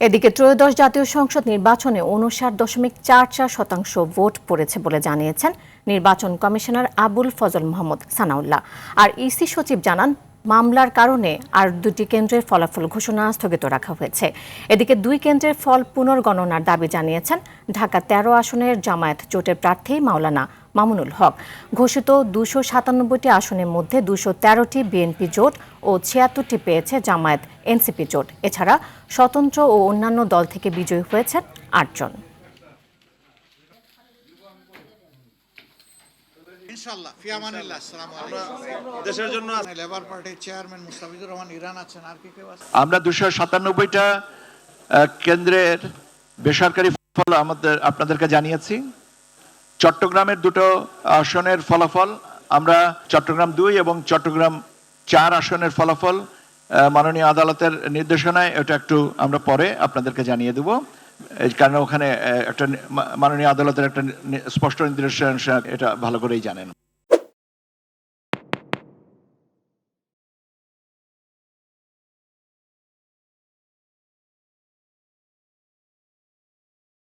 এদিকে ত্রয়োদশ জাতীয় সংসদ নির্বাচনে ৫৯.৪৪% ভোট পড়েছে বলে জানিয়েছেন নির্বাচন কমিশনার আবুল ফজল মোহাম্মদ সানাউল্লাহ। আর ইসি সচিব জানান, মামলার কারণে আর দুটি কেন্দ্রের ফলাফল ঘোষণা স্থগিত রাখা হয়েছে। এদিকে দুই কেন্দ্রের ফল পুনর্গণনার দাবি জানিয়েছেন ঢাকা ১৩ আসনের জামায়াত জোটের প্রার্থী মাওলানা মামুনুল হক। ঘোষিত ২৯৭টি আসনের মধ্যে ২১৩টি বিএনপি জোট ও ৭৬টি পেয়েছে জামায়াত এনসিপি জোট। এছাড়া স্বতন্ত্র ও অন্যান্য দল থেকে বিজয়ী হয়েছেন ৮ জন। ইনশাআল্লাহ ফি আমানিল্লাহ। আসসালামু আলাইকুম। দেশের জন্য লেবার পার্টির চেয়ারম্যান মুস্তাফিজুর রহমান ইরান আছেন, আর কি কেউ আছে? আমরা ২৯৭টা কেন্দ্রের বেসরকারি ফল আপনাদেরকে জানিয়েছি। চট্টগ্রামের দুটো আসনের ফলাফল আমরা চট্টগ্রাম ২ এবং চট্টগ্রাম ৪ আসনের ফলাফল মাননীয় আদালতের নির্দেশনায় এটা একটু আমরা পরে আপনাদেরকে জানিয়ে দেব, কারণ ওখানে একটা মাননীয় আদালতের একটা স্পষ্ট নির্দেশনা, এটা ভালো করেই জানেন।